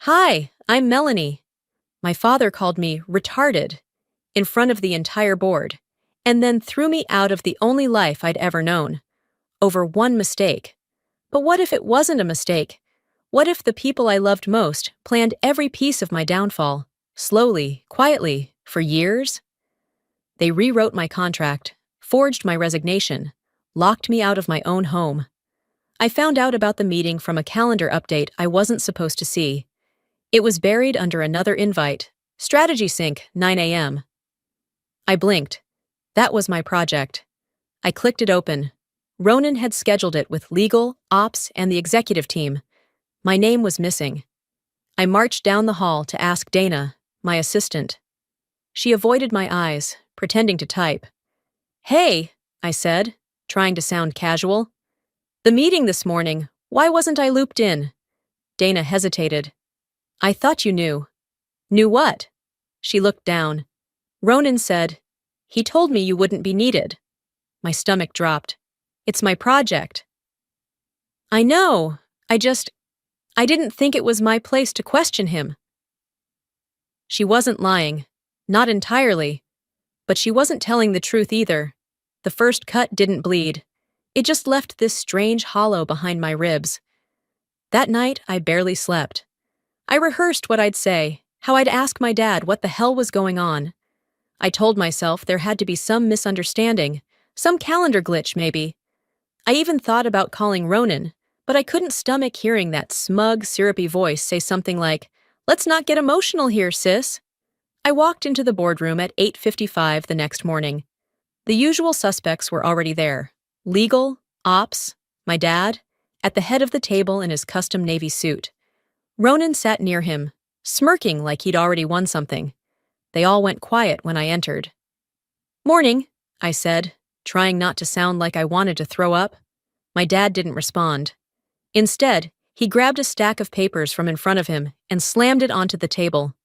Hi, I'm Melanie. My father called me retarded in front of the entire board, and then threw me out of the only life I'd ever known, over one mistake. But what if it wasn't a mistake? What if the people I loved most planned every piece of my downfall, slowly, quietly, for years? They rewrote my contract, forged my resignation, locked me out of my own home. I found out about the meeting from a calendar update I wasn't supposed to see. It was buried under another invite. Strategy Sync, 9 a.m. I blinked. That was my project. I clicked it open. Ronan had scheduled it with legal, ops, and the executive team. My name was missing. I marched down the hall to ask Dana, my assistant. She avoided my eyes, pretending to type. Hey, I said, trying to sound casual. The meeting this morning, why wasn't I looped in? Dana hesitated. I thought you knew. Knew what? She looked down. Ronan said, he told me you wouldn't be needed. My stomach dropped. It's my project. I know. I didn't think it was my place to question him. She wasn't lying. Not entirely. But she wasn't telling the truth either. The first cut didn't bleed. It just left this strange hollow behind my ribs. That night, I barely slept. I rehearsed what I'd say, how I'd ask my dad what the hell was going on. I told myself there had to be some misunderstanding, some calendar glitch maybe. I even thought about calling Ronan, but I couldn't stomach hearing that smug, syrupy voice say something like, "Let's not get emotional here, sis." I walked into the boardroom at 8:55 the next morning. The usual suspects were already there. Legal, ops, my dad, at the head of the table in his custom navy suit. Ronan sat near him, smirking like he'd already won something. They all went quiet when I entered. "Morning," I said, trying not to sound like I wanted to throw up. My dad didn't respond. Instead, he grabbed a stack of papers from in front of him and slammed it onto the table.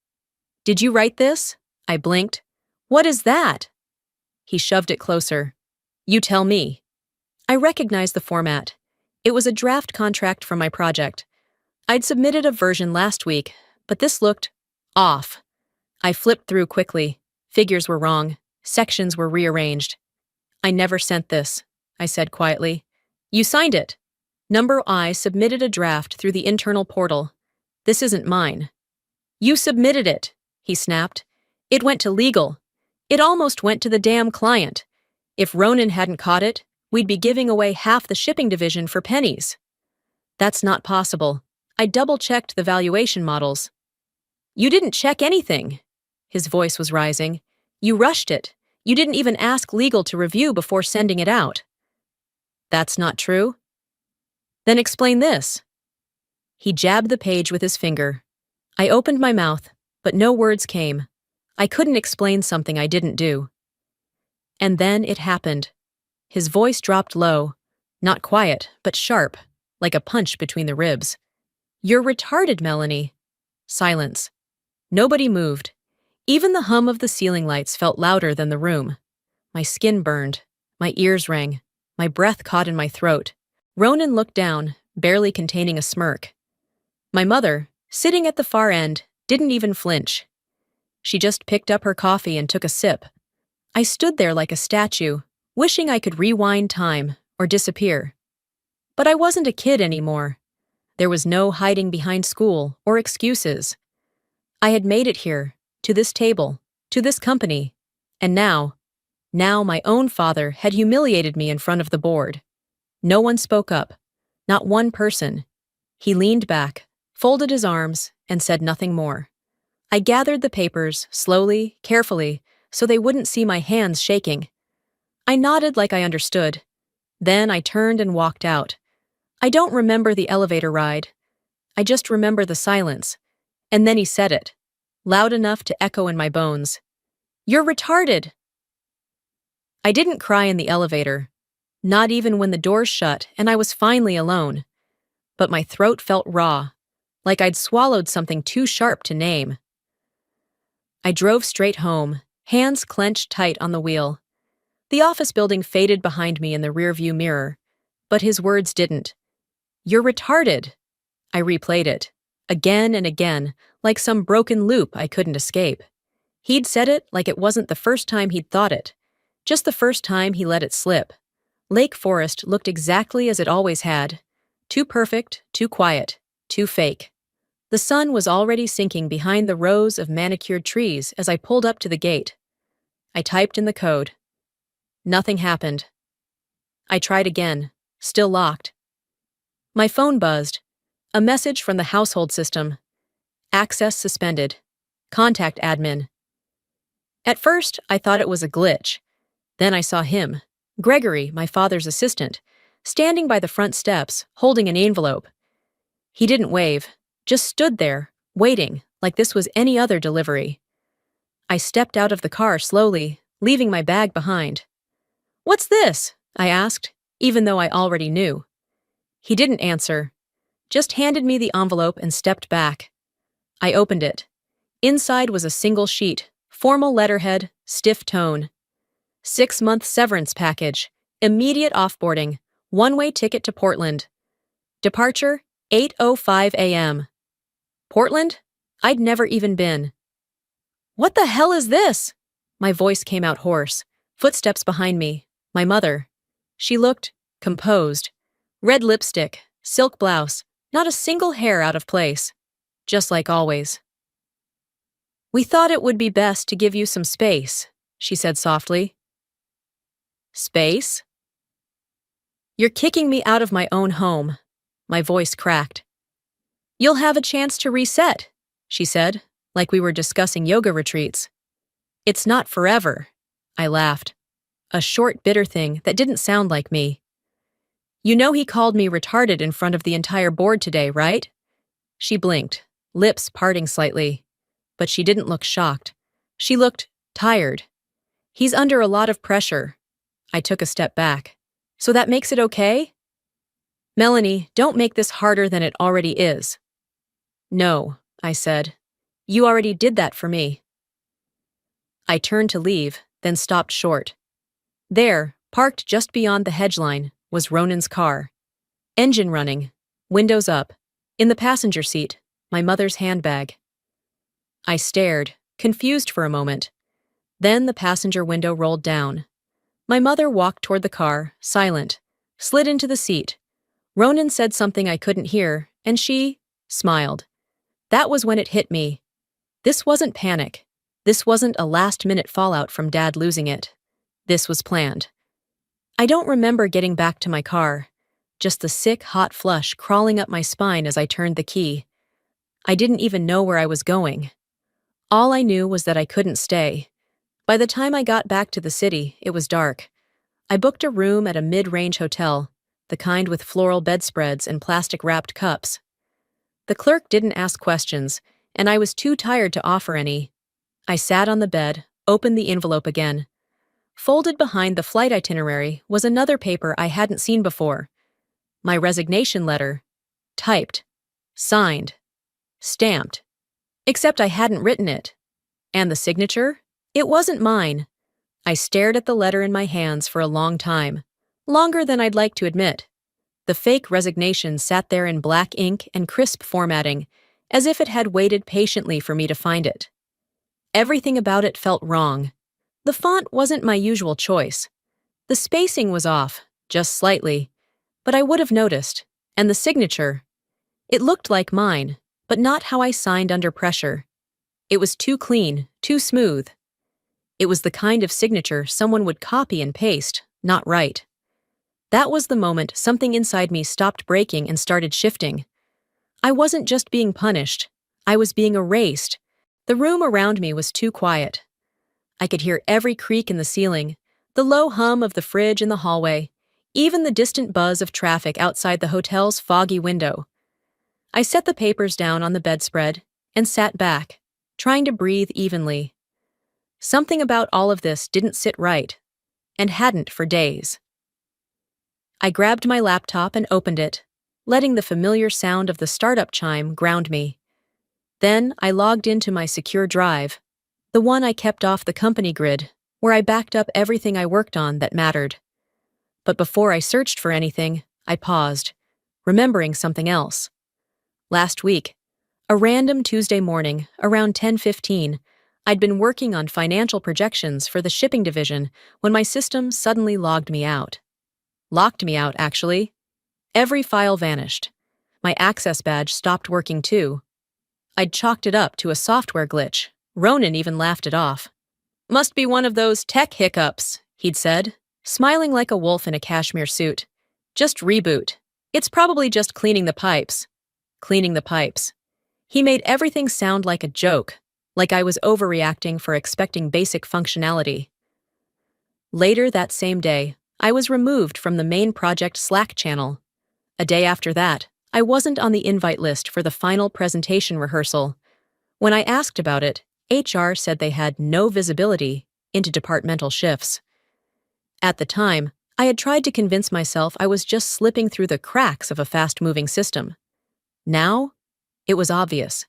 "Did you write this?" I blinked. "What is that?" He shoved it closer. "You tell me." I recognized the format. It was a draft contract for my project. I'd submitted a version last week, but this looked off. I flipped through quickly. Figures were wrong. Sections were rearranged. "I never sent this," I said quietly. "You signed it." Number I submitted a draft through the internal portal. "This isn't mine." "You submitted it," he snapped. "It went to legal. It almost went to the damn client. If Ronan hadn't caught it, we'd be giving away half the shipping division for pennies." "That's not possible." I double-checked the valuation models. "You didn't check anything." His voice was rising. "You rushed it. You didn't even ask legal to review before sending it out." "That's not true." "Then explain this." He jabbed the page with his finger. I opened my mouth, but no words came. I couldn't explain something I didn't do. And then it happened. His voice dropped low, not quiet, but sharp, like a punch between the ribs. "You're retarded, Melanie." Silence. Nobody moved. Even the hum of the ceiling lights felt louder than the room. My skin burned. My ears rang. My breath caught in my throat. Ronan looked down, barely containing a smirk. My mother, sitting at the far end, didn't even flinch. She just picked up her coffee and took a sip. I stood there like a statue, wishing I could rewind time or disappear. But I wasn't a kid anymore. There was no hiding behind school or excuses. I had made it here, to this table, to this company, and now my own father had humiliated me in front of the board. No one spoke up, not one person. He leaned back, folded his arms, and said nothing more. I gathered the papers, slowly, carefully, so they wouldn't see my hands shaking. I nodded like I understood. Then I turned and walked out. I don't remember the elevator ride. I just remember the silence. And then he said it, loud enough to echo in my bones. "You're retarded." I didn't cry in the elevator, not even when the doors shut and I was finally alone. But my throat felt raw, like I'd swallowed something too sharp to name. I drove straight home, hands clenched tight on the wheel. The office building faded behind me in the rearview mirror, but his words didn't. "You're retarded." I replayed it, Again and again, like some broken loop I couldn't escape. He'd said it like it wasn't the first time he'd thought it, just the first time he let it slip. Lake Forest looked exactly as it always had. Too perfect, too quiet, too fake. The sun was already sinking behind the rows of manicured trees as I pulled up to the gate. I typed in the code. Nothing happened. I tried again, still locked. My phone buzzed. A message from the household system. Access suspended. Contact admin. At first, I thought it was a glitch. Then I saw him, Gregory, my father's assistant, standing by the front steps, holding an envelope. He didn't wave, just stood there, waiting, like this was any other delivery. I stepped out of the car slowly, leaving my bag behind. "What's this?" I asked, even though I already knew. He didn't answer, just handed me the envelope and stepped back. I opened it. Inside was a single sheet, formal letterhead, stiff tone. 6-month severance package, immediate offboarding, one-way ticket to Portland. Departure, 8:05 a.m. Portland? I'd never even been. "What the hell is this?" My voice came out hoarse. Footsteps behind me. My mother. She looked composed. Red lipstick, silk blouse, not a single hair out of place. Just like always. "We thought it would be best to give you some space," she said softly. "Space?" "You're kicking me out of my own home." My voice cracked. "You'll have a chance to reset," she said, like we were discussing yoga retreats. "It's not forever." I laughed. A short, bitter thing that didn't sound like me. "You know he called me retarded in front of the entire board today, right?" She blinked, lips parting slightly. But she didn't look shocked. She looked tired. "He's under a lot of pressure." I took a step back. "So that makes it okay?" "Melanie, don't make this harder than it already is." "No," I said. "You already did that for me." I turned to leave, then stopped short. There, parked just beyond the hedge line, was Ronan's car. Engine running, windows up, in the passenger seat, my mother's handbag. I stared, confused for a moment. Then the passenger window rolled down. My mother walked toward the car, silent, slid into the seat. Ronan said something I couldn't hear, and she smiled. That was when it hit me. This wasn't panic. This wasn't a last-minute fallout from Dad losing it. This was planned. I don't remember getting back to my car, just the sick, hot flush crawling up my spine as I turned the key. I didn't even know where I was going. All I knew was that I couldn't stay. By the time I got back to the city, it was dark. I booked a room at a mid-range hotel, the kind with floral bedspreads and plastic-wrapped cups. The clerk didn't ask questions, and I was too tired to offer any. I sat on the bed, opened the envelope again. Folded behind the flight itinerary was another paper I hadn't seen before. My resignation letter. Typed. Signed. Stamped. Except I hadn't written it. And the signature? It wasn't mine. I stared at the letter in my hands for a long time. Longer than I'd like to admit. The fake resignation sat there in black ink and crisp formatting, as if it had waited patiently for me to find it. Everything about it felt wrong. The font wasn't my usual choice. The spacing was off, just slightly, but I would have noticed. And the signature. It looked like mine, but not how I signed under pressure. It was too clean, too smooth. It was the kind of signature someone would copy and paste, not write. That was the moment something inside me stopped breaking and started shifting. I wasn't just being punished. I was being erased. The room around me was too quiet. I could hear every creak in the ceiling, the low hum of the fridge in the hallway, even the distant buzz of traffic outside the hotel's foggy window. I set the papers down on the bedspread and sat back, trying to breathe evenly. Something about all of this didn't sit right, and hadn't for days. I grabbed my laptop and opened it, letting the familiar sound of the startup chime ground me. Then I logged into my secure drive, the one I kept off the company grid, where I backed up everything I worked on that mattered. But before I searched for anything, I paused, remembering something else. Last week, A random Tuesday morning, around 10:15, I'd been working on financial projections for the shipping division when my system suddenly logged me out. Locked me out, actually. Every file vanished. My access badge stopped working too. I'd chalked it up to a software glitch. Ronan even laughed it off. "Must be one of those tech hiccups," he'd said, smiling like a wolf in a cashmere suit. "Just reboot. It's probably just cleaning the pipes." Cleaning the pipes. He made everything sound like a joke, like I was overreacting for expecting basic functionality. Later that same day, I was removed from the main project Slack channel. A day after that, I wasn't on the invite list for the final presentation rehearsal. When I asked about it, HR said they had no visibility into departmental shifts. At the time, I had tried to convince myself I was just slipping through the cracks of a fast-moving system. Now, it was obvious.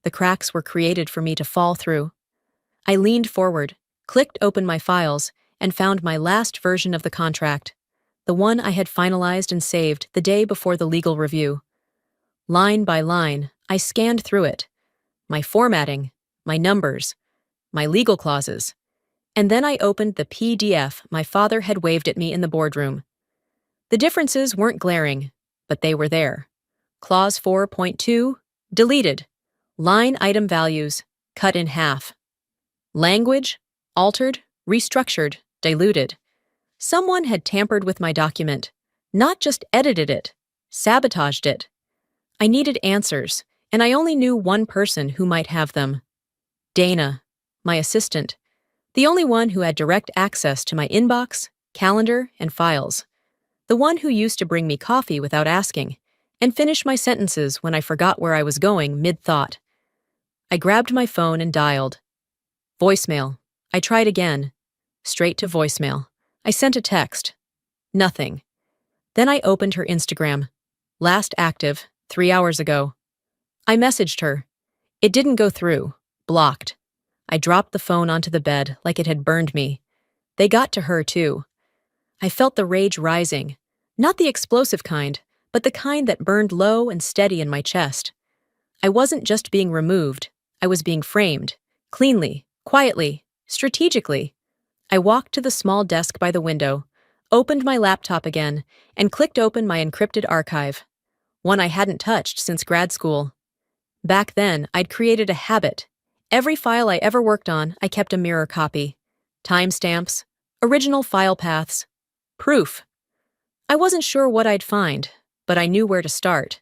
The cracks were created for me to fall through. I leaned forward, clicked open my files, and found my last version of the contract, the one I had finalized and saved the day before the legal review. Line by line, I scanned through it. My formatting, my numbers, my legal clauses. And then I opened the PDF my father had waved at me in the boardroom. The differences weren't glaring, but they were there. Clause 4.2, deleted. Line item values, cut in half. Language, altered, restructured, diluted. Someone had tampered with my document, not just edited it, sabotaged it. I needed answers, and I only knew one person who might have them. Dana, my assistant, the only one who had direct access to my inbox, calendar, and files. The one who used to bring me coffee without asking, and finish my sentences when I forgot where I was going mid-thought. I grabbed my phone and dialed. Voicemail. I tried again. Straight to voicemail. I sent a text. Nothing. Then I opened her Instagram. Last active, 3 hours ago. I messaged her. It didn't go through. Blocked. I dropped the phone onto the bed like it had burned me. They got to her too. I felt the rage rising. Not the explosive kind, but the kind that burned low and steady in my chest. I wasn't just being removed. I was being framed. Cleanly, quietly, strategically. I walked to the small desk by the window, opened my laptop again, and clicked open my encrypted archive. One I hadn't touched since grad school. Back then, I'd created a habit. Every file I ever worked on, I kept a mirror copy. Timestamps, original file paths, proof. I wasn't sure what I'd find, but I knew where to start.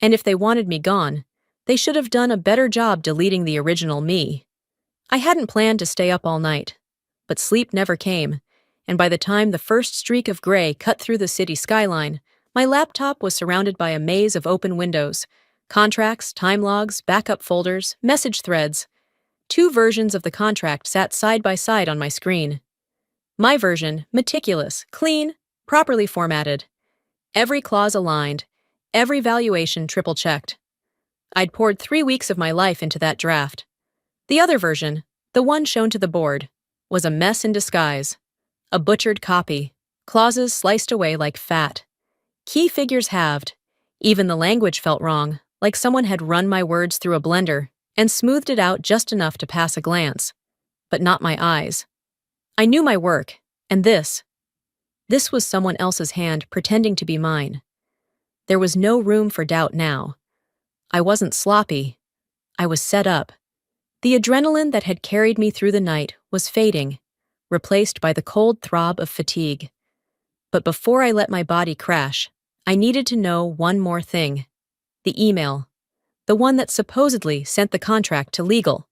And if they wanted me gone, they should have done a better job deleting the original me. I hadn't planned to stay up all night, but sleep never came, and by the time the first streak of gray cut through the city skyline, my laptop was surrounded by a maze of open windows, contracts, time logs, backup folders, message threads. 2 versions of the contract sat side by side on my screen. My version, meticulous, clean, properly formatted. Every clause aligned, every valuation triple-checked. I'd poured 3 weeks of my life into that draft. The other version, the one shown to the board, was a mess in disguise. A butchered copy, clauses sliced away like fat. Key figures halved. Even the language felt wrong, like someone had run my words through a blender and smoothed it out just enough to pass a glance. But not my eyes. I knew my work, and this was someone else's hand pretending to be mine. There was no room for doubt now. I wasn't sloppy. I was set up. The adrenaline that had carried me through the night was fading, replaced by the cold throb of fatigue. But before I let my body crash, I needed to know one more thing. The email. The one that supposedly sent the contract to legal.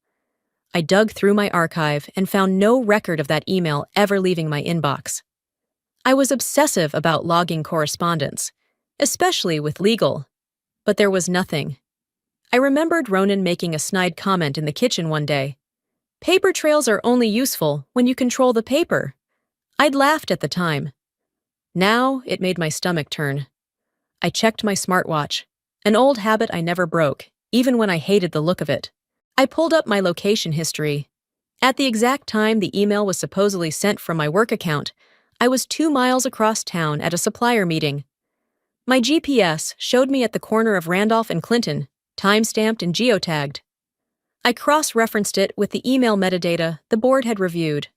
I dug through my archive and found no record of that email ever leaving my inbox. I was obsessive about logging correspondence, especially with legal. But there was nothing. I remembered Ronan making a snide comment in the kitchen one day. Paper trails are only useful when you control the paper. I'd laughed at the time. Now it made my stomach turn. I checked my smartwatch, an old habit I never broke, even when I hated the look of it. I pulled up my location history. At the exact time the email was supposedly sent from my work account, I was 2 miles across town at a supplier meeting. My GPS showed me at the corner of Randolph and Clinton, timestamped and geotagged. I cross-referenced it with the email metadata the board had reviewed.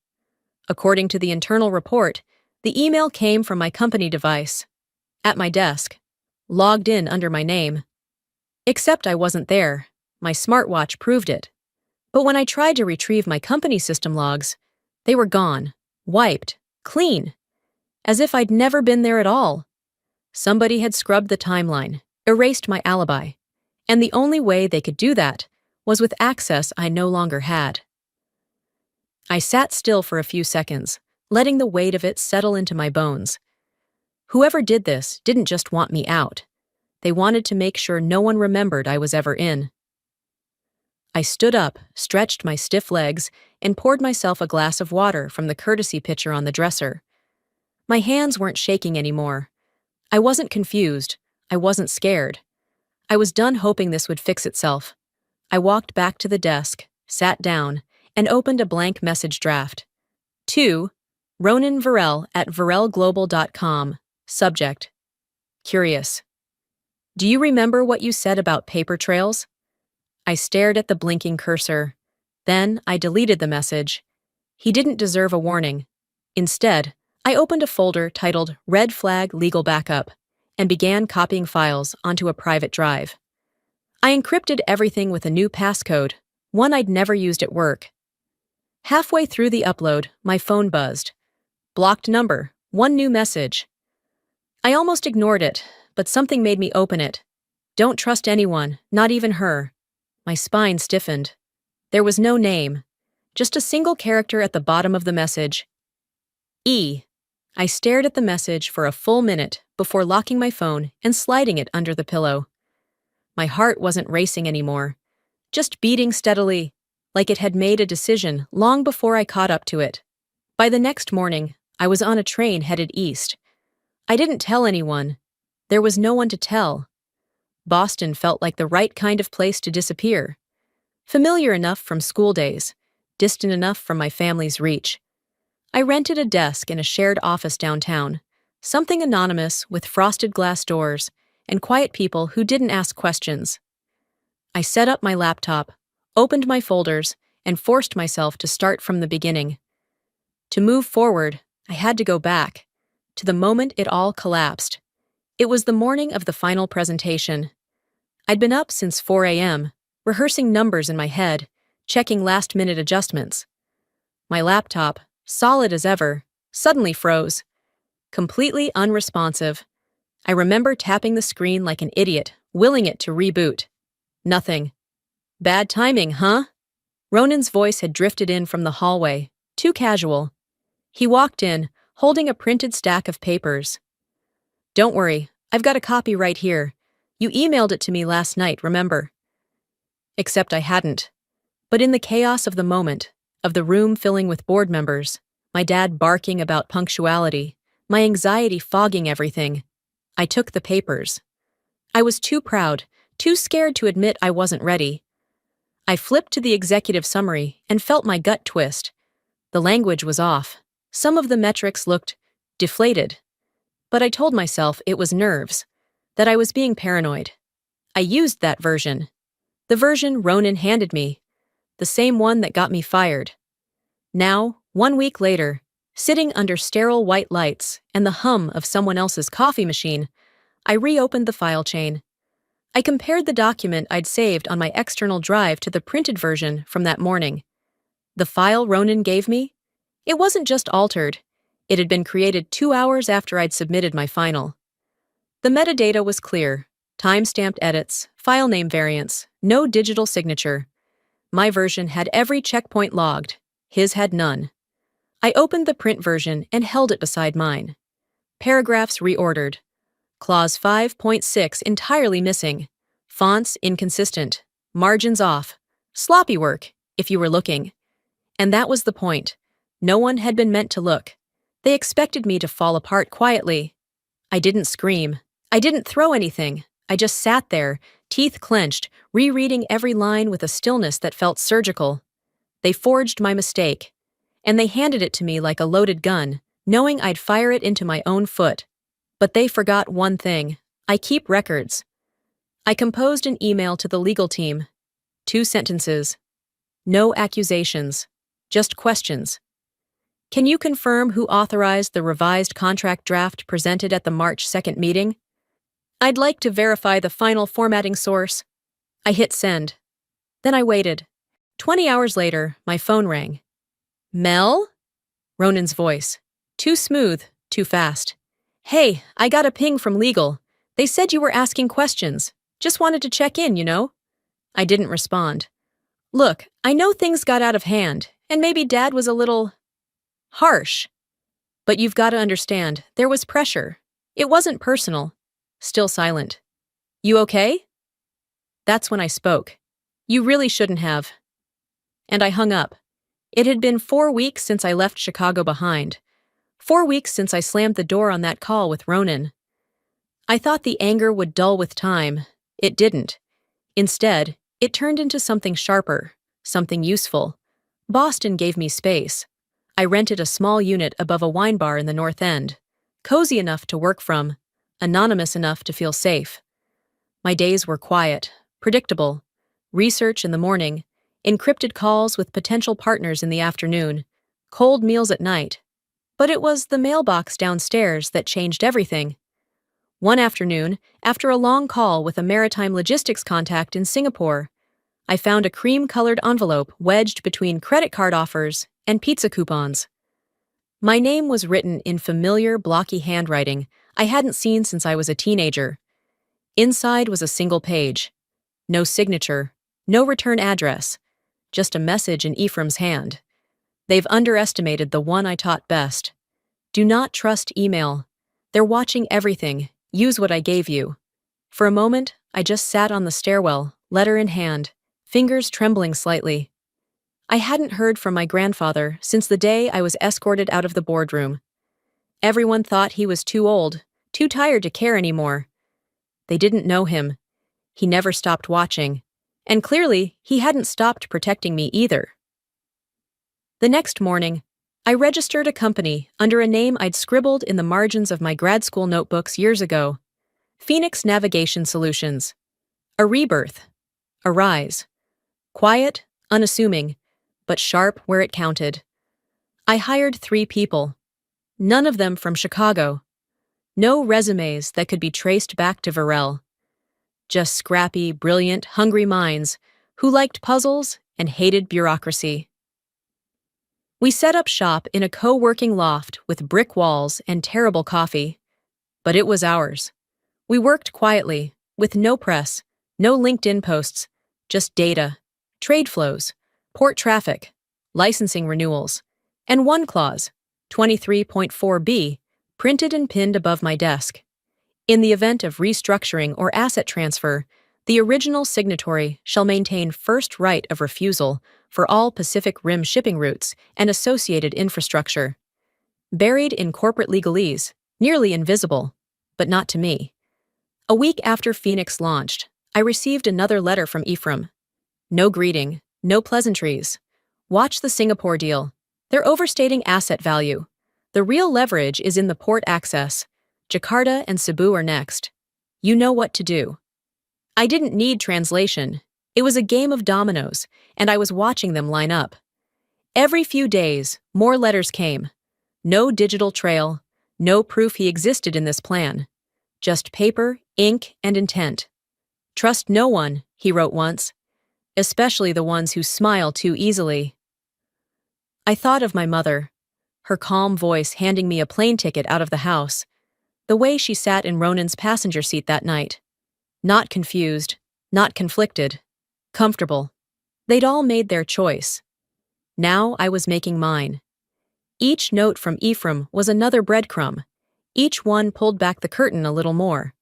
According to the internal report, the email came from my company device, at my desk, logged in under my name. Except I wasn't there. My smartwatch proved it. But when I tried to retrieve my company system logs, they were gone, wiped, clean, as if I'd never been there at all. Somebody had scrubbed the timeline, erased my alibi, and the only way they could do that was with access I no longer had. I sat still for a few seconds, letting the weight of it settle into my bones. Whoever did this didn't just want me out. They wanted to make sure no one remembered I was ever in. I stood up, stretched my stiff legs, and poured myself a glass of water from the courtesy pitcher on the dresser. My hands weren't shaking anymore. I wasn't confused. I wasn't scared. I was done hoping this would fix itself. I walked back to the desk, sat down, and opened a blank message draft. To Ronan Varel at varelglobal.com. Subject: Curious. Do you remember what you said about paper trails? I stared at the blinking cursor. Then I deleted the message. He didn't deserve a warning. Instead, I opened a folder titled Red Flag Legal Backup and began copying files onto a private drive. I encrypted everything with a new passcode, one I'd never used at work. Halfway through the upload, my phone buzzed. Blocked number, one new message. I almost ignored it, but something made me open it. Don't trust anyone, not even her. My spine stiffened. There was no name, just a single character at the bottom of the message. E. I stared at the message for a full minute before locking my phone and sliding it under the pillow. My heart wasn't racing anymore, just beating steadily, like it had made a decision long before I caught up to it. By the next morning, I was on a train headed east. I didn't tell anyone. There was no one to tell. Boston felt like the right kind of place to disappear. Familiar enough from school days, distant enough from my family's reach. I rented a desk in a shared office downtown, something anonymous with frosted glass doors and quiet people who didn't ask questions. I set up my laptop, opened my folders, and forced myself to start from the beginning. To move forward, I had to go back, to the moment it all collapsed. It was the morning of the final presentation. I'd been up since 4 a.m., rehearsing numbers in my head, checking last-minute adjustments. My laptop, solid as ever, suddenly froze. Completely unresponsive. I remember tapping the screen like an idiot, willing it to reboot. Nothing. Bad timing, huh? Ronan's voice had drifted in from the hallway, too casual. He walked in, holding a printed stack of papers. Don't worry, I've got a copy right here. You emailed it to me last night, remember? Except I hadn't. But in the chaos of the moment, of the room filling with board members, my dad barking about punctuality, my anxiety fogging everything, I took the papers. I was too proud, too scared to admit I wasn't ready. I flipped to the executive summary and felt my gut twist. The language was off. Some of the metrics looked deflated. But I told myself it was nerves, that I was being paranoid. I used that version. The version Ronan handed me. The same one that got me fired. Now, 1 week later, sitting under sterile white lights and the hum of someone else's coffee machine, I reopened the file chain. I compared the document I'd saved on my external drive to the printed version from that morning. The file Ronan gave me? It wasn't just altered. It had been created 2 hours after I'd submitted my final. The metadata was clear. Time-stamped edits, file name variants, no digital signature. My version had every checkpoint logged. His had none. I opened the print version and held it beside mine. Paragraphs reordered. Clause 5.6 entirely missing. Fonts inconsistent. Margins off. Sloppy work, if you were looking. And that was the point. No one had been meant to look. They expected me to fall apart quietly. I didn't scream. I didn't throw anything. I just sat there, teeth clenched, rereading every line with a stillness that felt surgical. They forged my mistake. And they handed it to me like a loaded gun, knowing I'd fire it into my own foot. But they forgot one thing. I keep records. I composed an email to the legal team. 2 sentences. No accusations. Just questions. Can you confirm who authorized the revised contract draft presented at the March 2nd meeting? I'd like to verify the final formatting source. I hit send. Then I waited. 20 hours later, my phone rang. Mel? Ronan's voice. Too smooth, too fast. Hey, I got a ping from legal. They said you were asking questions. Just wanted to check in, you know? I didn't respond. Look, I know things got out of hand, and maybe Dad was a little harsh. But you've got to understand, there was pressure. It wasn't personal. Still silent. You okay? That's when I spoke. You really shouldn't have. And I hung up. It had been 4 weeks since I left Chicago behind. 4 weeks since I slammed the door on that call with Ronan. I thought the anger would dull with time. It didn't. Instead, it turned into something sharper, something useful. Boston gave me space. I rented a small unit above a wine bar in the North End. Cozy enough to work from, anonymous enough to feel safe. My days were quiet, predictable. Research in the morning, encrypted calls with potential partners in the afternoon, cold meals at night. But it was the mailbox downstairs that changed everything. One afternoon, after a long call with a maritime logistics contact in Singapore, I found a cream-colored envelope wedged between credit card offers and pizza coupons. My name was written in familiar, blocky handwriting I hadn't seen since I was a teenager. Inside was a single page. No signature, no return address, just a message in Ephraim's hand. They've underestimated the one I taught best. Do not trust email. They're watching everything. Use what I gave you. For a moment, I just sat on the stairwell, letter in hand, fingers trembling slightly. I hadn't heard from my grandfather since the day I was escorted out of the boardroom. Everyone thought he was too old, too tired to care anymore. They didn't know him. He never stopped watching. And clearly, he hadn't stopped protecting me either. The next morning, I registered a company under a name I'd scribbled in the margins of my grad school notebooks years ago. Phoenix Navigation Solutions. A rebirth. A rise. Quiet, unassuming, but sharp where it counted. I hired 3 people. None of them from Chicago. No resumes that could be traced back to Varel. Just scrappy, brilliant, hungry minds who liked puzzles and hated bureaucracy. We set up shop in a co-working loft with brick walls and terrible coffee. But it was ours. We worked quietly, with no press, no LinkedIn posts, just data, trade flows, port traffic, licensing renewals, and one clause, 23.4b, printed and pinned above my desk. In the event of restructuring or asset transfer, the original signatory shall maintain first right of refusal for all Pacific Rim shipping routes and associated infrastructure. Buried in corporate legalese, nearly invisible, but not to me. A week after Phoenix launched, I received another letter from Ephraim. No greeting, no pleasantries. Watch the Singapore deal. They're overstating asset value. The real leverage is in the port access. Jakarta and Cebu are next. You know what to do. I didn't need translation. It was a game of dominoes, and I was watching them line up. Every few days, more letters came. No digital trail, no proof he existed in this plan. Just paper, ink, and intent. Trust no one, he wrote once, especially the ones who smile too easily. I thought of my mother, her calm voice handing me a plane ticket out of the house, the way she sat in Ronan's passenger seat that night. Not confused, not conflicted, comfortable. They'd all made their choice. Now I was making mine. Each note from Ephraim was another breadcrumb. Each one pulled back the curtain a little more.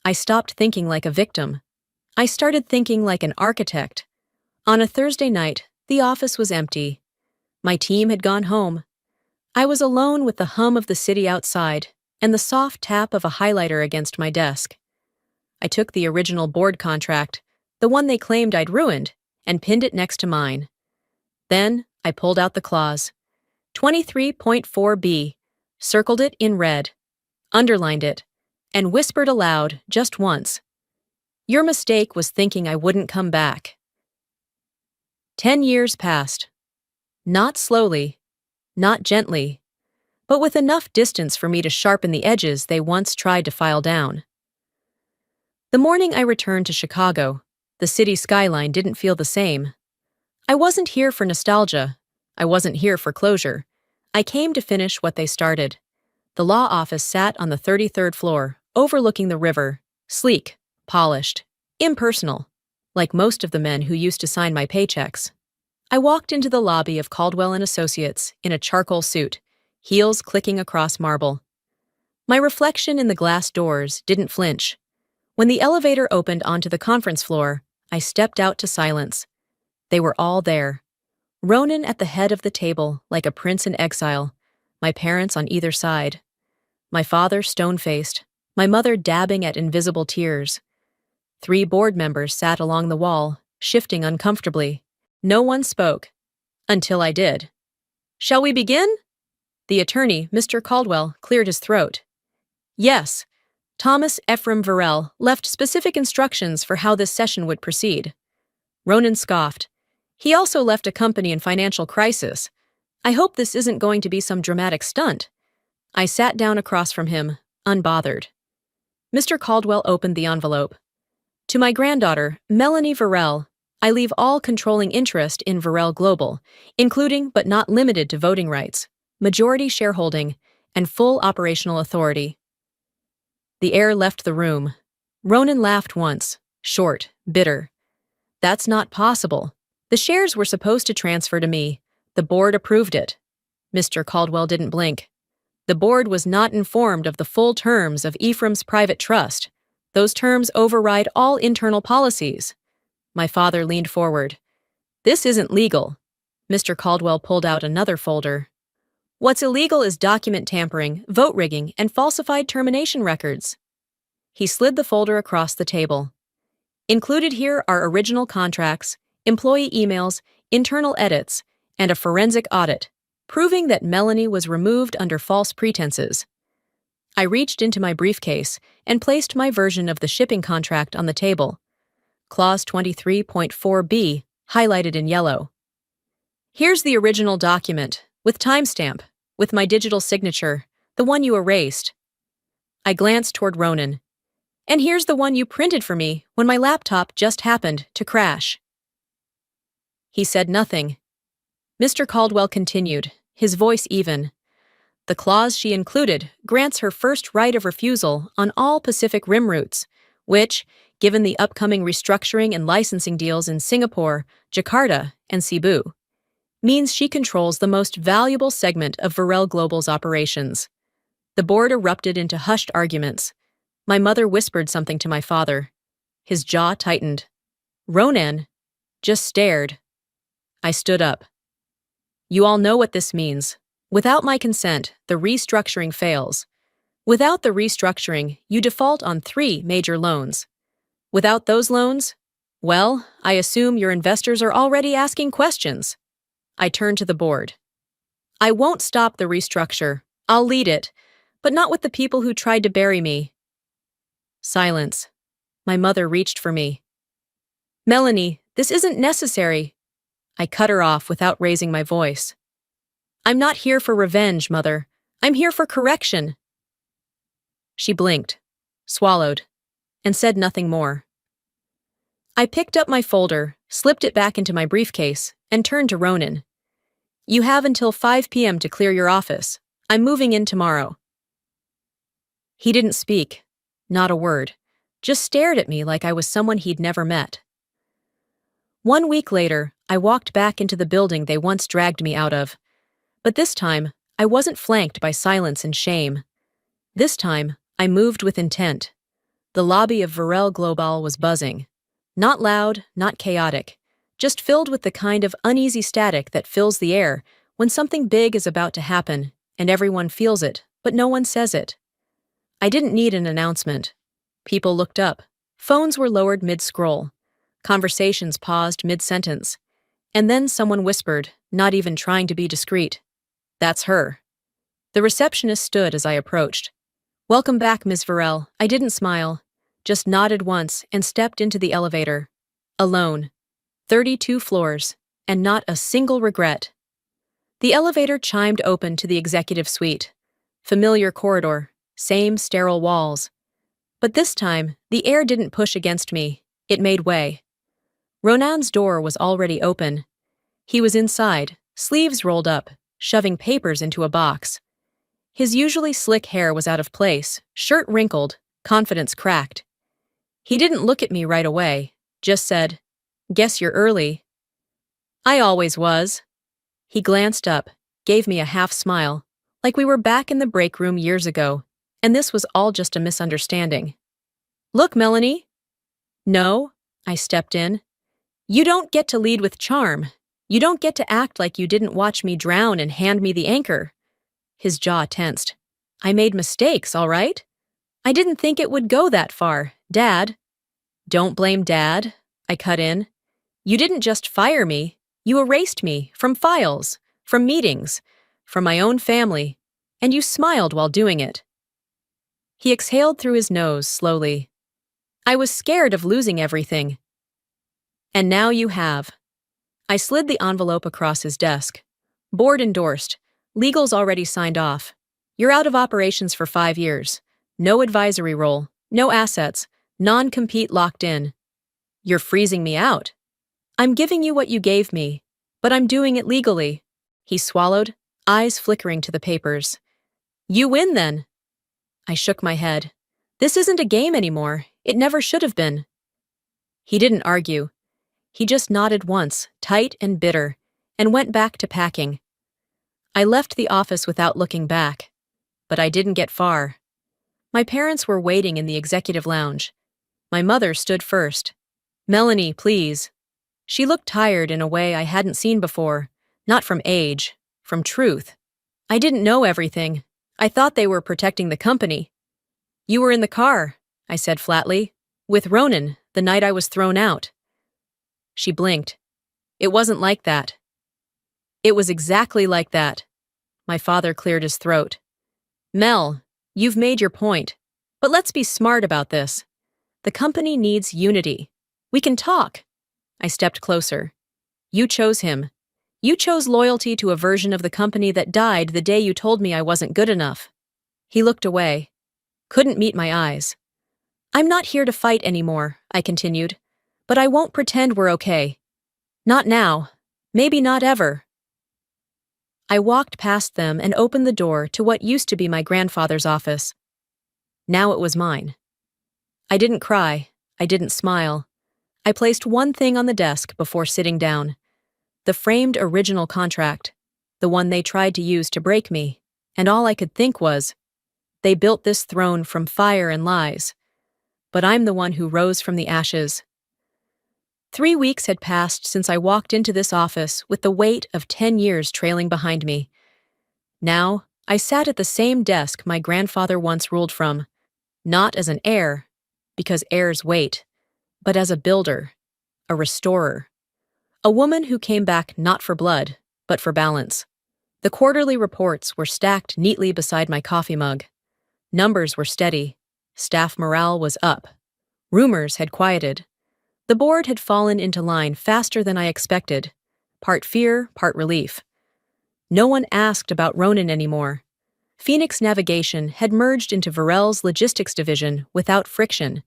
I stopped thinking like a victim. I started thinking like an architect. On a Thursday night, the office was empty. My team had gone home. I was alone with the hum of the city outside and the soft tap of a highlighter against my desk. I took the original board contract, the one they claimed I'd ruined, and pinned it next to mine. Then I pulled out the clause, 23.4b, circled it in red, underlined it, and whispered aloud just once. Your mistake was thinking I wouldn't come back. 10 years passed. Not slowly, not gently, but with enough distance for me to sharpen the edges they once tried to file down. The morning I returned to Chicago, the city skyline didn't feel the same. I wasn't here for nostalgia. I wasn't here for closure. I came to finish what they started. The law office sat on the 33rd floor, overlooking the river, sleek, polished, impersonal, like most of the men who used to sign my paychecks. I walked into the lobby of Caldwell & Associates in a charcoal suit, heels clicking across marble. My reflection in the glass doors didn't flinch. When the elevator opened onto the conference floor, I stepped out to silence. They were all there. Ronan at the head of the table, like a prince in exile, my parents on either side. My father stone-faced, my mother dabbing at invisible tears. 3 board members sat along the wall, shifting uncomfortably. No one spoke. Until I did. "Shall we begin?" The attorney, Mr. Caldwell, cleared his throat. "Yes." Thomas Ephraim Varell left specific instructions for how this session would proceed. Ronan scoffed. "He also left a company in financial crisis. I hope this isn't going to be some dramatic stunt." I sat down across from him, unbothered. Mr. Caldwell opened the envelope. "To my granddaughter, Melanie Varell, I leave all controlling interest in Varell Global, including but not limited to voting rights, majority shareholding, and full operational authority." The air left the room. Ronan laughed once, short, bitter. "That's not possible. The shares were supposed to transfer to me. The board approved it." Mr. Caldwell didn't blink. "The board was not informed of the full terms of Ephraim's private trust. Those terms override all internal policies." My father leaned forward. "This isn't legal." Mr. Caldwell pulled out another folder. "What's illegal is document tampering, vote rigging, and falsified termination records." He slid the folder across the table. "Included here are original contracts, employee emails, internal edits, and a forensic audit, proving that Melanie was removed under false pretenses." I reached into my briefcase and placed my version of the shipping contract on the table. Clause 23.4b, highlighted in yellow. "Here's the original document, with timestamp, with my digital signature, the one you erased." I glanced toward Ronan. "And here's the one you printed for me when my laptop just happened to crash." He said nothing. Mr. Caldwell continued, his voice even. "The clause she included grants her first right of refusal on all Pacific Rim routes, which, given the upcoming restructuring and licensing deals in Singapore, Jakarta, and Cebu, means she controls the most valuable segment of Varell Global's operations." The board erupted into hushed arguments. My mother whispered something to my father. His jaw tightened. Ronan just stared. I stood up. "You all know what this means. Without my consent, the restructuring fails. Without the restructuring, you default on 3 major loans. Without those loans, well, I assume your investors are already asking questions." I turned to the board. "I won't stop the restructure. I'll lead it, but not with the people who tried to bury me." Silence. My mother reached for me. "Melanie, this isn't necessary." I cut her off without raising my voice. "I'm not here for revenge, Mother. I'm here for correction." She blinked, swallowed, and said nothing more. I picked up my folder, slipped it back into my briefcase, and turned to Ronan. "You have until 5 p.m. to clear your office. I'm moving in tomorrow." He didn't speak, not a word, just stared at me like I was someone he'd never met. 1 week later, I walked back into the building they once dragged me out of. But this time, I wasn't flanked by silence and shame. This time, I moved with intent. The lobby of Varell Global was buzzing. Not loud, not chaotic, just filled with the kind of uneasy static that fills the air when something big is about to happen, and everyone feels it, but no one says it. I didn't need an announcement. People looked up. Phones were lowered mid-scroll. Conversations paused mid-sentence. And then someone whispered, not even trying to be discreet, "That's her." The receptionist stood as I approached. "Welcome back, Ms. Varell." I didn't smile. just nodded once and stepped into the elevator. Alone. 32 floors, and not a single regret. The elevator chimed open to the executive suite. Familiar corridor, same sterile walls. But this time, the air didn't push against me, it made way. Ronan's door was already open. He was inside, sleeves rolled up, shoving papers into a box. His usually slick hair was out of place, shirt wrinkled, confidence cracked. He didn't look at me right away, just said, "Guess you're early." "I always was." He glanced up, gave me a half smile, like we were back in the break room years ago, and this was all just a misunderstanding. "Look, Melanie." "No," I stepped in. "You don't get to lead with charm. You don't get to act like you didn't watch me drown and hand me the anchor." His jaw tensed. "I made mistakes, all right? I didn't think it would go that far, Dad." "Don't blame Dad," I cut in. "You didn't just fire me. You erased me from files, from meetings, from my own family, and you smiled while doing it." He exhaled through his nose slowly. "I was scared of losing everything." "And now you have." I slid the envelope across his desk. "Board endorsed. Legal's already signed off. You're out of operations for 5 years. No advisory role, no assets, non-compete locked in." "You're freezing me out." "I'm giving you what you gave me, but I'm doing it legally." He swallowed, eyes flickering to the papers. "You win then." I shook my head. "This isn't a game anymore. It never should have been." He didn't argue. He just nodded once, tight and bitter, and went back to packing. I left the office without looking back, but I didn't get far. My parents were waiting in the executive lounge. My mother stood first. "Melanie, please." She looked tired in a way I hadn't seen before, not from age, from truth. "I didn't know everything. I thought they were protecting the company." "You were in the car," I said flatly, "with Ronan, the night I was thrown out." She blinked. "It wasn't like that." "It was exactly like that." My father cleared his throat. "Mel, you've made your point, but let's be smart about this. The company needs unity. We can talk." I stepped closer. "You chose him. You chose loyalty to a version of the company that died the day you told me I wasn't good enough." He looked away. Couldn't meet my eyes. "I'm not here to fight anymore," I continued, "but I won't pretend we're okay. Not now. Maybe not ever." I walked past them and opened the door to what used to be my grandfather's office. Now it was mine. I didn't cry. I didn't smile. I placed one thing on the desk before sitting down. The framed original contract, the one they tried to use to break me, and all I could think was, they built this throne from fire and lies, but I'm the one who rose from the ashes. 3 weeks had passed since I walked into this office with the weight of 10 years trailing behind me. Now, I sat at the same desk my grandfather once ruled from, not as an heir, because heirs wait, but as a builder, a restorer. A woman who came back not for blood, but for balance. The quarterly reports were stacked neatly beside my coffee mug. Numbers were steady. Staff morale was up. Rumors had quieted. The board had fallen into line faster than I expected. Part fear, part relief. No one asked about Ronan anymore. Phoenix Navigation had merged into Varel's logistics division without friction.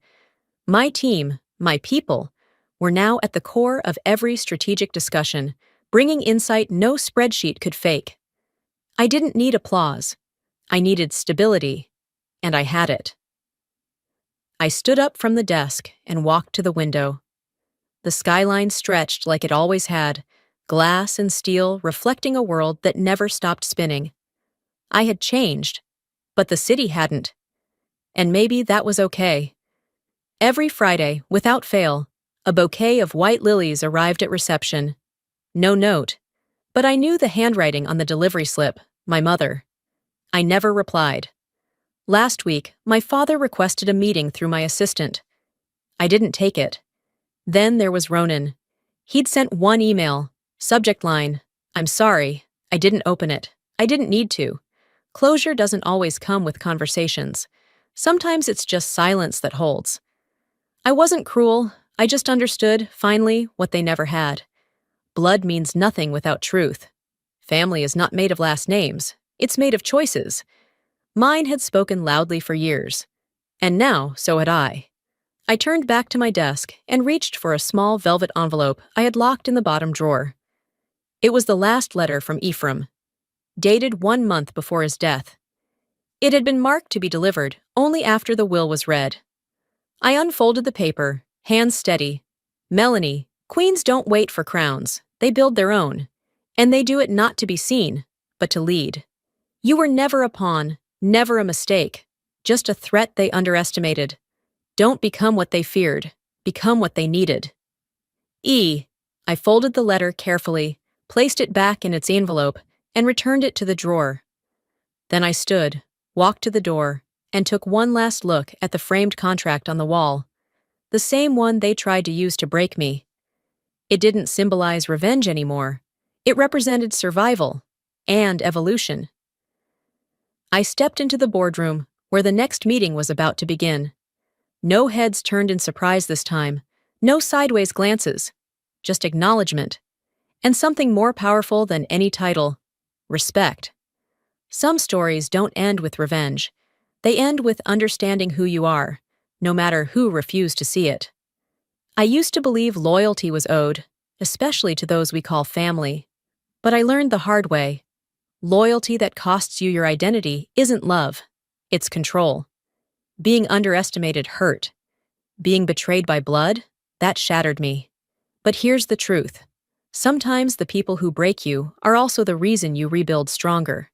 My team, my people, were now at the core of every strategic discussion, bringing insight no spreadsheet could fake. I didn't need applause. I needed stability, and I had it. I stood up from the desk and walked to the window. The skyline stretched like it always had, glass and steel reflecting a world that never stopped spinning. I had changed, but the city hadn't. And maybe that was okay. Every Friday, without fail, a bouquet of white lilies arrived at reception. No note, but I knew the handwriting on the delivery slip, my mother. I never replied. Last week, my father requested a meeting through my assistant. I didn't take it. Then there was Ronan. He'd sent one email, subject line, "I'm sorry, I didn't open it. I didn't need to." Closure doesn't always come with conversations. Sometimes it's just silence that holds. I wasn't cruel, I just understood, finally, what they never had. Blood means nothing without truth. Family is not made of last names, it's made of choices. Mine had spoken loudly for years. And now, so had I. I turned back to my desk and reached for a small velvet envelope I had locked in the bottom drawer. It was the last letter from Ephraim, dated 1 month before his death. It had been marked to be delivered only after the will was read. I unfolded the paper, hands steady. Melanie, queens don't wait for crowns, they build their own. And they do it not to be seen, but to lead. You were never a pawn, never a mistake, just a threat they underestimated. Don't become what they feared, become what they needed. I folded the letter carefully, placed it back in its envelope, and returned it to the drawer. Then I stood, walked to the door, and took one last look at the framed contract on the wall, the same one they tried to use to break me. It didn't symbolize revenge anymore. It represented survival and evolution. I stepped into the boardroom, where the next meeting was about to begin. No heads turned in surprise this time, no sideways glances, just acknowledgement, and something more powerful than any title: respect. Some stories don't end with revenge. They end with understanding who you are, no matter who refused to see it. I used to believe loyalty was owed, especially to those we call family. But I learned the hard way. Loyalty that costs you your identity isn't love, it's control. Being underestimated hurt. Being betrayed by blood, that shattered me. But here's the truth. Sometimes the people who break you are also the reason you rebuild stronger.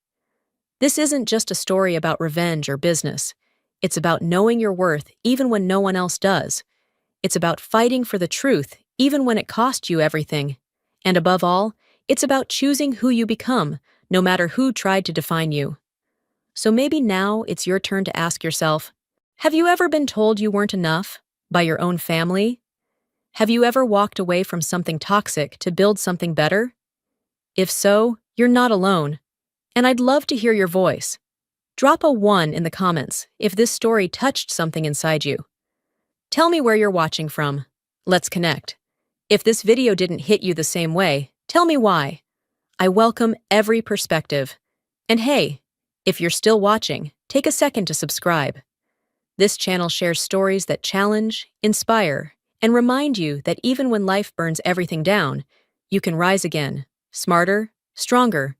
This isn't just a story about revenge or business. It's about knowing your worth even when no one else does. It's about fighting for the truth even when it costs you everything. And above all, it's about choosing who you become, no matter who tried to define you. So maybe now it's your turn to ask yourself, have you ever been told you weren't enough by your own family? Have you ever walked away from something toxic to build something better? If so, you're not alone. And I'd love to hear your voice. Drop a 1 in the comments if this story touched something inside you. Tell me where you're watching from. Let's connect. If this video didn't hit you the same way, tell me why. I welcome every perspective. And hey, if you're still watching, take a second to subscribe. This channel shares stories that challenge, inspire, and remind you that even when life burns everything down, you can rise again, smarter, stronger,